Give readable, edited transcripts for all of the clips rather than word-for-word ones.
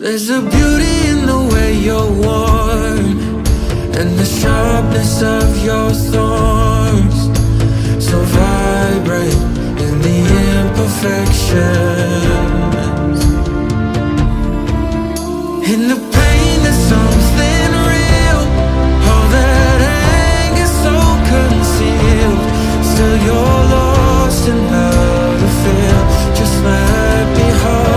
There's a beauty in the way you're worn, and the sharpness of your thorns, so vibrant in the imperfections. In the pain there's something real, all that anger so concealed. Still you're lost in how to feel. Just let me hold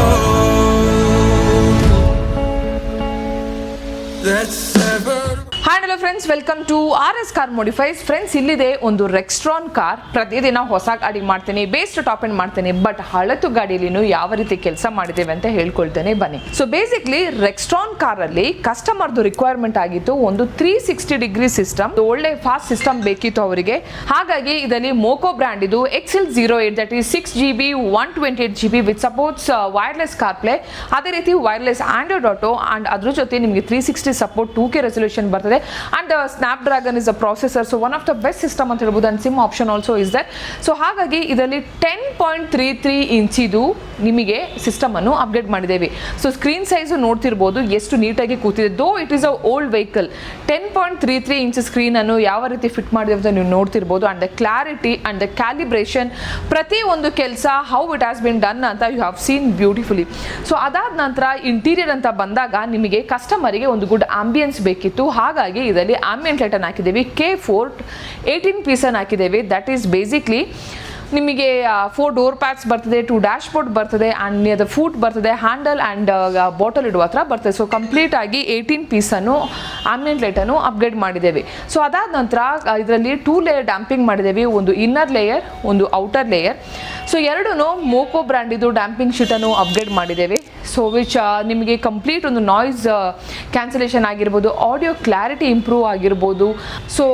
that severed. Hi hello friends, welcome to RS car modifies. Friends, ಇಲ್ಲಿದೆ ಒಂದು ರೆಕ್ಸ್ಟ್ರಾನ್ car. ಪ್ರತಿದಿನ ಹೊಸ ಗಾಡಿ ಮಾಡ್ತೀನಿ, based top end ಮಾಡ್ತೀನಿ, but ಹಳತು ಗಾಡಿಲಿನೂ ಯಾವ ರೀತಿ ಕೆಲಸ ಮಾಡಿದ್ದೇವೆ ಅಂತ ಹೇಳ್ಕೊಳ್ತೇನೆ ಬನ್ನಿ. ಸೊ ಬೇಸಿಕ್ಲಿ ರೆಕ್ಸ್ಟ್ರಾನ್ ಕಾರ್ ಅಲ್ಲಿ ಕಸ್ಟಮರ್ದು ರಿಕ್ವೈರ್ಮೆಂಟ್ ಆಗಿತ್ತು ಒಂದು 360 ಡಿಗ್ರಿ ಸಿಸ್ಟಮ್, ಒಳ್ಳೆ ಫಾಸ್ಟ್ ಸಿಸ್ಟಮ್ ಬೇಕಿತ್ತು ಅವರಿಗೆ. ಹಾಗಾಗಿ ಇದರಲ್ಲಿ ಮೋಕೋ ಬ್ರ್ಯಾಂಡ್ ಇದು XL08, that is 6GB 128GB with supports wireless car play, ಅದೇ ರೀತಿ ವೈರ್ಲೆಸ್ ಆಂಡ್ರಾಯ್ಡ್ ಆಟೋ, ಅಂಡ್ ಅದ್ರ ಜೊತೆ ನಿಮಗೆ 360 ಸಪೋರ್ಟ್ 2K ರೆಸಲ್ಯೂಷನ್ ಬರ್ತದೆ. And Snapdragon is a processor, so one of the best system ಅಂತ ಹೇಳ್ಬೋದು. And SIM option also is there. So ಹಾಗಾಗಿ ಇದರಲ್ಲಿ 10.33 ಇಂಚಿದು ನಿಮಗೆ ಸಿಸ್ಟಮ್ ಅನ್ನು ಅಪ್ಡೇಟ್ ಮಾಡಿದ್ದೇವೆ. ಸೊ ಸ್ಕ್ರೀನ್ ಸೈಜ್ ನೋಡ್ತಿರ್ಬೋದು ಎಷ್ಟು ನೀಟಾಗಿ ಕೂತಿದೆ. Though it is a old vehicle, 10.33 inch screen ಅನ್ನು ಯಾವ ರೀತಿ ಫಿಟ್ ಮಾಡಿದೆ ಅಂತ ನೀವು ನೋಡ್ತಿರ್ಬೋದು. And the clarity and the calibration, ಪ್ರತಿ ಒಂದು ಕೆಲಸ how it has been done ಅಂತ you have seen beautifully. So ಅದಾದ ನಂತರ ಇಂಟೀರಿಯರ್ ಅಂತ ಬಂದಾಗ ನಿಮಗೆ ಕಸ್ಟಮರಿಗೆ ಒಂದು ಗುಡ್ ಆಂಬಿಯನ್ಸ್ ಬೇಕಿತ್ತು. ಹಾಗಾಗಿ ಇದರಲ್ಲಿ ಆಂಬಿಯಂಟ್ ಲೈಟ್ ಅನ್ನು ಹಾಕಿದ್ದೇವೆ. K4 18 ಪೀಸ್ ಅನ್ನು ಹಾಕಿದ್ದೇವೆ. ದಟ್ ಈಸ್ ಬೇಸಿಕ್ಲಿ ನಿಮಗೆ 4 ಡೋರ್ ಪ್ಯಾಡ್ಸ್ ಬರ್ತದೆ, 2 ಡ್ಯಾಶ್ ಬೋರ್ಡ್ ಬರ್ತದೆ, ಆ್ಯಂಡ್ ನಿಯರ್ ದ ಫೂಟ್ ಬರ್ತದೆ, ಹ್ಯಾಂಡಲ್ ಆ್ಯಂಡ್ ಬಾಟಲ್ ಇಡುವ ಹತ್ರ ಬರ್ತದೆ. ಸೊ ಕಂಪ್ಲೀಟ್ ಆಗಿ 18 ಪೀಸನ್ನು ಆಂಬಿಯಂಟ್ ಲೈಟನ್ನು ಅಪ್ಗ್ರೇಡ್ ಮಾಡಿದ್ದೇವೆ. ಸೊ ಅದಾದ ನಂತರ ಇದರಲ್ಲಿ 2 ಲೇಯರ್ ಡ್ಯಾಂಪಿಂಗ್ ಮಾಡಿದ್ದೇವೆ, ಒಂದು ಇನ್ನರ್ ಲೇಯರ್, ಒಂದು ಔಟರ್ ಲೇಯರ್. ಸೊ ಎರಡೂ ಮೋಕೋ ಬ್ರ್ಯಾಂಡಿದು ಡ್ಯಾಂಪಿಂಗ್ ಶೀಟನ್ನು ಅಪ್ಗ್ರೇಡ್ ಮಾಡಿದ್ದೇವೆ. ಸೊ ವಿಚ್ ನಿಮಗೆ ಕಂಪ್ಲೀಟ್ ಒಂದು ನಾಯ್ಸ್ ಕ್ಯಾನ್ಸಲೇಷನ್ ಆಗಿರ್ಬೋದು, ಆಡಿಯೋ ಕ್ಲಾರಿಟಿ ಇಂಪ್ರೂವ್ ಆಗಿರ್ಬೋದು. ಸೊ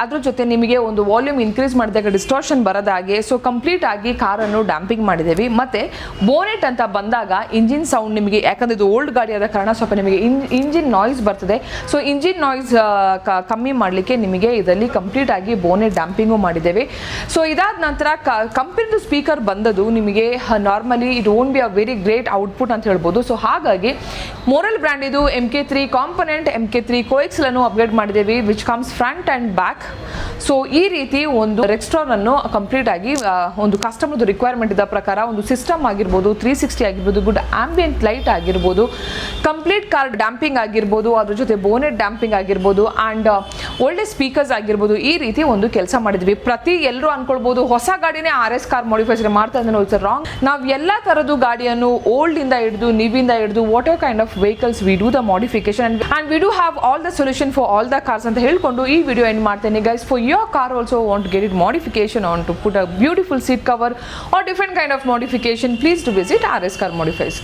ಅದ್ರ ಜೊತೆ ನಿಮಗೆ ಒಂದು ವಾಲ್ಯೂಮ್ ಇನ್ಕ್ರೀಸ್ ಮಾಡಿದಾಗ ಡಿಸ್ಟಾರ್ಷನ್ ಬರದ ಹಾಗೆ. ಸೊ ಕಂಪ್ಲೀಟ್ ಆಗಿ ಕಾರನ್ನು ಡ್ಯಾಂಪಿಂಗ್ ಮಾಡಿದ್ದೇವೆ. ಮತ್ತು ಬೋನೆಟ್ ಅಂತ ಬಂದಾಗ ಇಂಜಿನ್ ಸೌಂಡ್ ನಿಮಗೆ, ಯಾಕಂದರೆ ಇದು ಓಲ್ಡ್ ಗಾಡಿ ಆದ ಕಾರಣ ಸ್ವಲ್ಪ ನಿಮಗೆ ಇಂಜಿನ್ ನಾಯ್ಸ್ ಬರ್ತದೆ. ಸೊ ಇಂಜಿನ್ ನಾಯ್ಸ್ ಕಮ್ಮಿ ಮಾಡಲಿಕ್ಕೆ ನಿಮಗೆ ಇದರಲ್ಲಿ ಕಂಪ್ಲೀಟ್ ಆಗಿ ಬೋನೆಟ್ ಡ್ಯಾಂಪಿಂಗು ಮಾಡಿದ್ದೇವೆ. ಸೊ ಇದಾದ ನಂತರ ಕಂಪನಿದು ಸ್ಪೀಕರ್ ಬಂದದು ನಿಮಗೆ normally it won't be a very great output ಅಂತ ಹೇಳ್ಬೋದು. ಸೊ ಹಾಗಾಗಿ ಮೊರಲ್ ಬ್ರ್ಯಾಂಡ್ ಇದು MK3 ಕಾಂಪೊನೆಂಟ್, MK3 ಕೋಎಕ್ಸೆಲ್ ಅನ್ನು ಅಪ್ಗ್ರೇಡ್ ಮಾಡಿದ್ದೇವೆ, which comes front and back. So ಈ ರೀತಿ ಒಂದು ರೆಕ್ಸ್ಟ್ರಾನ್ ಅನ್ನು ಕಂಪ್ಲೀಟ್ ಆಗಿ ಒಂದು ಕಸ್ಟಮರ್ದು ರಿಕ್ವೈರ್ಮೆಂಟ್ ಇದ್ದ ಪ್ರಕಾರ ಒಂದು ಸಿಸ್ಟಮ್ ಆಗಿರ್ಬೋದು, 360 ಆಗಿರ್ಬೋದು, ಗುಡ್ ಆಂಬಿಯಂಟ್ ಲೈಟ್ ಆಗಿರ್ಬೋದು, ಕಂಪ್ಲೀಟ್ ಕಾರ್ ಡ್ಯಾಂಪಿಂಗ್ ಆಗಿರ್ಬೋದು, ಅದ್ರ ಜೊತೆ ಬೋನೆಟ್ ಡ್ಯಾಂಪಿಂಗ್ ಆಗಿರ್ಬೋದು, ಆ್ಯಂಡ್ ಒಳ್ಳೆ ಸ್ಪೀಕರ್ಸ್ ಆಗಿರ್ಬೋದು, ಈ ರೀತಿ ಒಂದು ಕೆಲಸ ಮಾಡಿದ್ವಿ. ಎಲ್ಲರೂ ಅನ್ಕೊಳ್ಬೋದು ಹೊಸ ಗಾಡಿನೇ RS ಕಾರ್ ಮಾಡಿಫೈಸ್ ಮಾಡ್ತಾ ಇದ್ದಾನೆ. It's wrong. ನಾವು ಎಲ್ಲ ಥರದ್ದು ಗಾಡಿಯನ್ನು ಓಲ್ಡ್ ಇಂದ ಹಿಡಿದು ನೀವಿಂದ ಹಿಡಿದು what ever kind of vehicles we do the modification and we do have all the solution for all the cars ಅಂತ ಹೇಳ್ಕೊಂಡು ಈ ವಿಡಿಯೋ ಎಂಡ್ ಮಾಡ್ತೇನೆ. Guys, for your car also want to get it modification, on to put a beautiful seat cover or different kind of modification, please to visit RS Car Modifies.